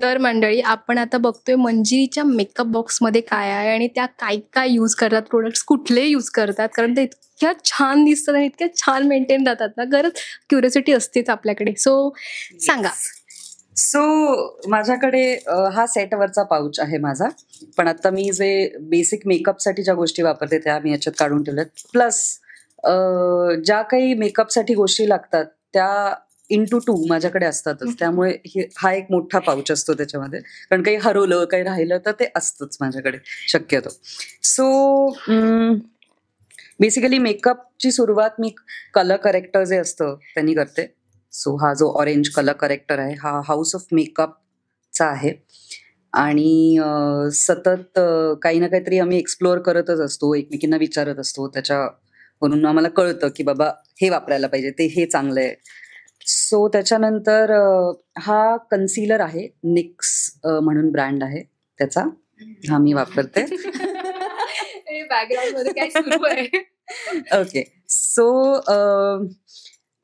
तर मंडळी, आपण आता बघतोय मंजिरीच्या मेकअप बॉक्समध्ये काय आहे आणि त्या काय काय यूज करतात, प्रोडक्ट्स कुठले यूज करतात, कारण ते इतक्या छान दिसतात आणि इतक्या छान मेंटेन राहतात ना, खरंच क्युरिओसिटी असतेच आपल्याकडे. सो सांगा. सो माझ्याकडे हा सेटवरचा पाऊच आहे माझा, पण आता मी जे बेसिक मेकअपसाठी ज्या गोष्टी वापरते त्या मी याच्यात काढून ठेवल्यात. प्लस ज्या काही मेकअपसाठी गोष्टी लागतात त्या इंटू 2 माझ्याकडे असतातच, त्यामुळे हा एक मोठा पाऊच असतो त्याच्यामध्ये, कारण काही हरवलं काही राहिलं तर ते असतंच माझ्याकडे शक्यतो. सो बेसिकली मेकअपची सुरुवात मी कलर करेक्टर जे असतं त्यांनी करते. सो हा जो ऑरेंज कलर करेक्टर आहे हा हाऊस ऑफ मेकअपचा आहे आणि सतत काही ना काहीतरी आम्ही एक्सप्लोअर करतच असतो, एकमेकींना विचारत असतो, त्याच्यावरून आम्हाला कळतं की बाबा हे वापरायला पाहिजे, ते हे चांगलं आहे. सो त्याच्यानंतर हा कन्सिलर आहे, निक्स म्हणून ब्रँड आहे त्याचा, हा मी वापरते. बॅकग्राऊंड मध्ये काय सुरू आहे? ओके. सो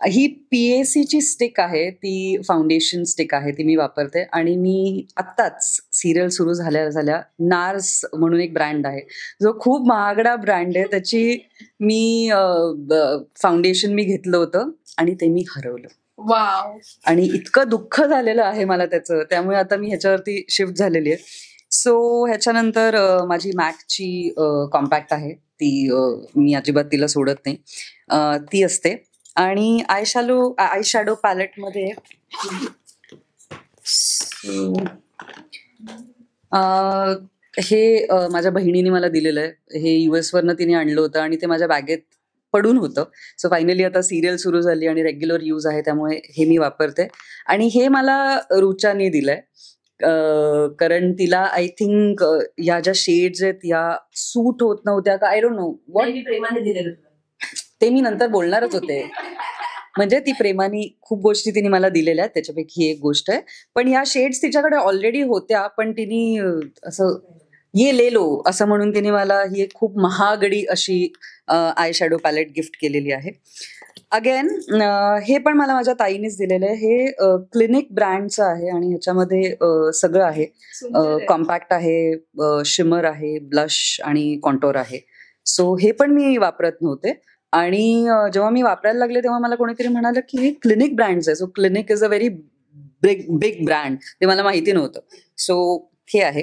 ही PAC ची स्टिक आहे, ती फाउंडेशन स्टिक आहे, ती मी वापरते. आणि मी आत्ताच सिरियल सुरू झाल्या नार्स म्हणून एक ब्रँड आहे, जो खूप महागडा ब्रँड आहे. त्याची मी फाउंडेशन मी घेतलं होतं आणि ते मी हरवलं. वाव. आणि इतकं दुःख झालेलं आहे मला त्याचं, त्यामुळे आता मी ह्याच्यावरती शिफ्ट झालेली आहे. सो ह्याच्यानंतर माझी मॅकची कॉम्पॅक्ट आहे, ती मी अजिबात तिला सोडत नाही, ती असते. आणि आय शॅडो पॅलेटमध्ये हे माझ्या बहिणीने मला दिलेलं आहे. हे US वरनं तिने आणलं होतं आणि ते माझ्या बॅगेत पडून होतं. सो फायनली आता सिरियल सुरू झाली आणि रेग्युलर यूज आहे, त्यामुळे हे मी वापरते. आणि हे मला रुचाने दिलंय, कारण तिला आय थिंक ह्या ज्या शेड्स आहेत या सूट होत नव्हत्या का, आय डोंट नो व्हॉट. प्रेमाने दिलेलं ते मी नंतर बोलणारच होते. म्हणजे ती प्रेमाने खूप गोष्टी तिने मला दिलेल्या आहेत, त्याच्यापैकी एक गोष्ट आहे. पण ह्या शेड्स तिच्याकडे ऑलरेडी होत्या, पण तिने असं ये ले लो असं म्हणून तिने मला ही एक खूप महागडी अशी आय शॅडो पॅलेट गिफ्ट केलेली आहे. अगेन हे पण मला माझ्या ताईनेच दिलेलं आहे. हे क्लिनिक ब्रँडचं आहे आणि ह्याच्यामध्ये सगळं आहे. कॉम्पॅक्ट आहे, शिमर आहे, ब्लश आणि कॉन्टोर आहे. सो हे पण मी वापरत नव्हते आणि जेव्हा मी वापरायला लागले तेव्हा मला कोणीतरी म्हणालं की हे क्लिनिक ब्रँड्स आहे. So Clinique is a very big brand, ते मला माहिती नव्हतं. सो हे आहे.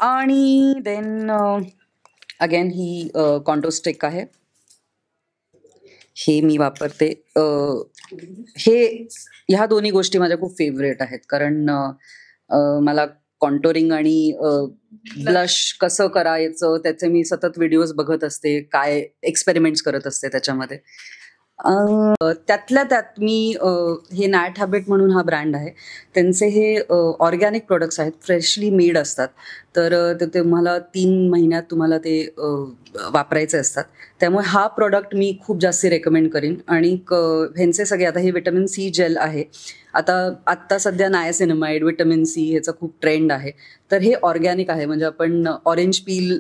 आणि देन अगेन ही कॉन्टो स्टिक आहे, हे मी वापरते. ह्या दोन्ही गोष्टी माझ्या खूप फेवरेट आहेत, कारण मला कॉन्टोरिंग आणि ब्लश कसं करायचं त्याचे मी सतत व्हिडिओज बघत असते, काय एक्सपेरिमेंट्स करत असते त्याच्यामध्ये. त्यातल्या त्यात मी हे नॅट हॅबिट म्हणून हा ब्रँड आहे, त्यांचे हे ऑर्गॅनिक प्रोडक्ट्स आहेत, फ्रेशली मेड असतात. तर ते तुम्हाला 3 महिन्यात तुम्हाला ते वापरायचे असतात, त्यामुळे हा प्रॉडक्ट मी खूप जास्त रेकमेंड करीन. आणि ह्यांचे सगळे, आता हे विटॅमिन C जेल आहे, आत्ता सध्या नायासिनामाइड, विटॅमिन C ह्याचा खूप ट्रेंड आहे. तर हे ऑर्गॅनिक आहे, म्हणजे आपण ऑरेंज पील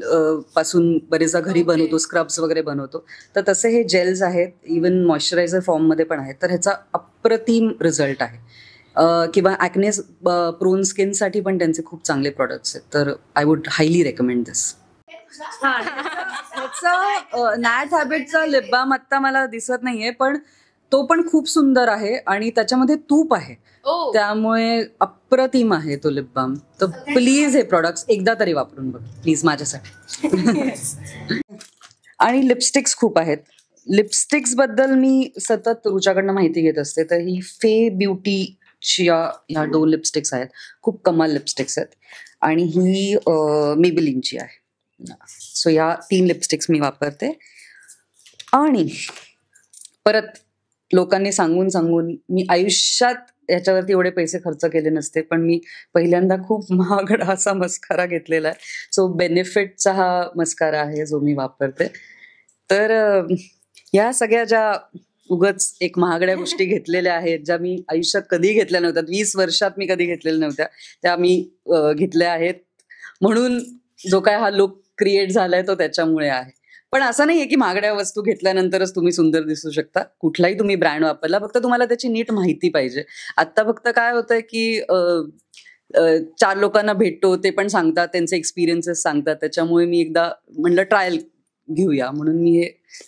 पासून बरेचदा घरी बनवतो, स्क्रब्स वगैरे बनवतो, तर तसे हे जेल्स आहेत, इवन मॉइश्चरायझर फॉर्ममध्ये पण आहेत. तर ह्याचा अप्रतिम रिझल्ट आहे. किंवा ॲक्नेस प्रोन स्किनसाठी पण त्यांचे खूप चांगले प्रॉडक्ट्स आहेत, तर आय वुड हायली रेकमेंड दिस. ह्याचं नॅट हॅबिटचा लिप बाम आत्ता मला दिसत नाहीये, पण तो पण खूप सुंदर आहे आणि त्याच्यामध्ये तूप आहे, त्यामुळे अप्रतिम आहे तो लिप बाम. तर प्लीज हे प्रॉडक्ट्स एकदा तरी वापरून बघ प्लीज माझ्यासाठी. आणि लिपस्टिक्स खूप आहेत. लिपस्टिक्स बद्दल मी सतत रुचाकडनं माहिती घेत असते, तर ही फे ब्युटीच्या ह्या 2 लिपस्टिक्स आहेत, खूप कमाल लिपस्टिक्स आहेत. आणि ही मेबेलिनची आहे. सो या 3 लिपस्टिक्स मी वापरते. आणि परत लोकांनी सांगून मी आयुष्यात याच्यावरती एवढे पैसे खर्च केले नसते, पण मी पहिल्यांदा खूप महागडा असा मस्कारा घेतलेला आहे. सो बेनिफिटचा हा मस्कारा आहे जो मी वापरते. तर या सगळ्या ज्या उगच एक महागड्या गोष्टी घेतलेल्या आहेत, ज्या मी आयुष्यात कधी घेतल्या नव्हत्या, 20 वर्षात मी कधी घेतलेल्या नव्हत्या, त्या मी घेतल्या आहेत. म्हणून जो काय हा लुक क्रिएट झालाय तो त्याच्यामुळे आहे. पण असं नाहीये की महागड्या वस्तू घेतल्यानंतरच तुम्ही सुंदर दिसू शकता. कुठलाही तुम्ही ब्रँड वापरला, फक्त तुम्हाला त्याची नीट माहिती पाहिजे. आत्ता फक्त काय होतंय की 4 लोकांना भेटतो, ते पण सांगतात, त्यांचे एक्सपिरियन्सेस सांगतात. त्याच्यामुळे मी एकदा म्हणलं ट्रायल घेऊया म्हणून मी हे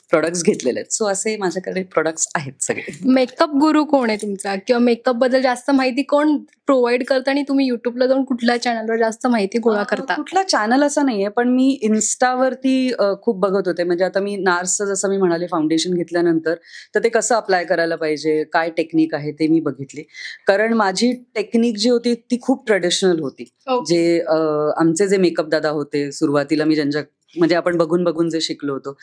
प्रोडक्ट्स घेतलेले आहेत. सो असे माझ्याकडे प्रोडक्ट्स आहेत सगळे. मेकअप गुरु कोण आहे तुमचा, किंवा मेकअप बद्दल जास्त माहिती कोण प्रोव्हाइड करतं आणि तुम्ही युट्यूबला जाऊन कुठल्या चॅनलवर जास्त माहिती गोळा करता? कुठला चॅनल असा नाहीये, पण मी इन्स्टावरती खूप बघत होते. म्हणजे आता मी नार्सचं जसं मी म्हणाले फाउंडेशन घेतल्यानंतर तर ते कसं अप्लाय करायला पाहिजे, काय टेक्निक आहे ते मी बघितली. कारण माझी टेक्निक जी होती ती खूप ट्रेडिशनल होती. जे आमचे जे मेकअप दादा होते सुरुवातीला मी ज्यांच्या म्हणजे आपण बघून बघून जे शिकलो होतो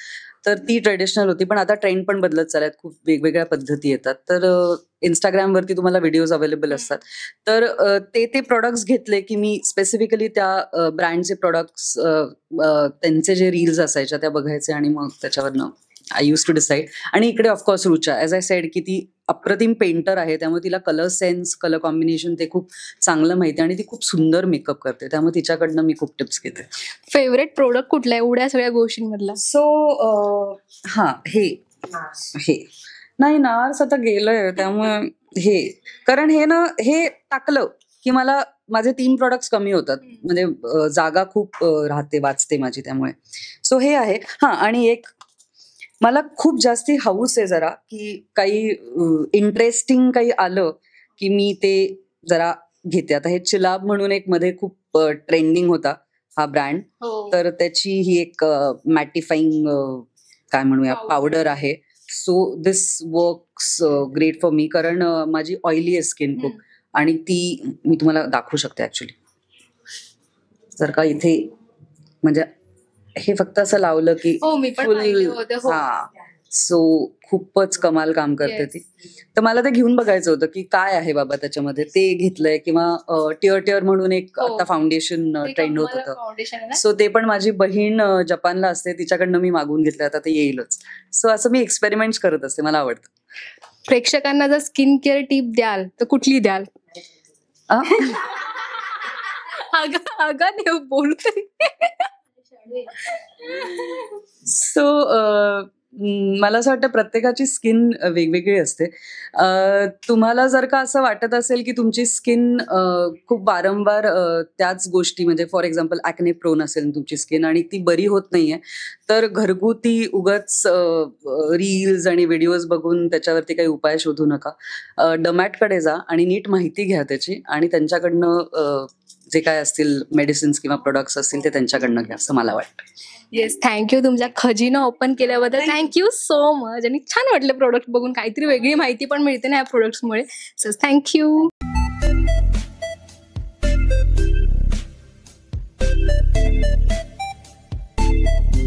तर ती ट्रेडिशनल होती. पण आता ट्रेंड पण बदलत चालत, खूप वेगवेगळ्या पद्धती येतात. तर इंस्टाग्रामवरती तुम्हाला व्हिडिओज अवेलेबल असतात. तर ते प्रोडक्ट्स घेतले की मी स्पेसिफिकली त्या ब्रँडचे प्रोडक्ट्स त्यांचे जे रील्स असायच्या त्या बघायचे आणि मग त्याच्यावरनं आय यूज टू डिसाईड. आणि इकडे of course Rucha, as I said की ती अप्रतिम पेंटर आहे, त्यामुळे तिला कलर सेन्स, कलर कॉम्बिनेशन ते खूप चांगलं माहिती आणि ती खूप सुंदर मेकअप करते. त्यामुळे तिच्याकडनं मी खूप टिप्स घेते. फेवरेट प्रोडक्ट कुठला आहे एवढ्या सगळ्या गोष्टींमधला? सो हे नाही, नार्स आता गेलंय त्यामुळे हे, कारण हे टाकलं की मला माझे 3 प्रोडक्ट्स कमी होतात. म्हणजे जागा खूप राहते, वाचते माझी, त्यामुळे. सो हे आहे. आणि एक मला खूप जास्ती हौस आहे जरा की काही इंटरेस्टिंग काही आलं की मी ते जरा घेते. आता हे चिलाब म्हणून एक मध्ये खूप ट्रेंडिंग होता हा ब्रँड. तर त्याची ही एक मॅटिफाईंग काय म्हणूया पावडर आहे. So this works great for me, कारण माझी ऑइली आहे स्किन खूप. आणि ती मी तुम्हाला दाखवू शकते ऍक्च्युली, जर का इथे म्हणजे हे फक्त असं लावलं की सो खूपच कमाल काम करते ती. तर मला ते घेऊन बघायचं होतं की काय आहे बाबा त्याच्यामध्ये. ते घेतलंय. किंवा टिअर म्हणून एक आता फाउंडेशन ट्रेंड होत होतं. सो ते पण माझी बहीण जपानला असते, तिच्याकडनं मी मागवून घेतलं, आता ते येईलच. सो असं मी एक्सपेरिमेंट करत असते, मला आवडतं. प्रेक्षकांना जर स्किन केअर टिप द्याल तर कुठली द्याल? अगं बोलते. सो मला असं वाटतं प्रत्येकाची स्किन वेगवेगळी असते. तुम्हाला जर का असं वाटत असेल की तुमची स्किन खूप वारंवार त्याच गोष्टी, म्हणजे फॉर एक्झाम्पल ॲक्ने प्रोन असेल तुमची स्किन आणि ती बरी होत नाहीये, तर घरगुती उगाच रील्स आणि व्हिडिओज बघून त्याच्यावरती काही उपाय शोधू नका. डमॅटकडे जा आणि नीट माहिती घ्या त्याची, आणि त्यांच्याकडनं जे काय असतील मेडिसिन्स किंवा प्रोडक्ट्स असतील ते त्यांच्याकडनं घ्या, असं मला वाटतं. Yes, thank you. तुमच्या खजिना ओपन केल्याबद्दल थँक्यू सो मच. आणि छान वाटलं प्रोडक्ट बघून, काहीतरी वेगळी माहिती पण मिळते ना या प्रोडक्ट्समुळे. So thank you.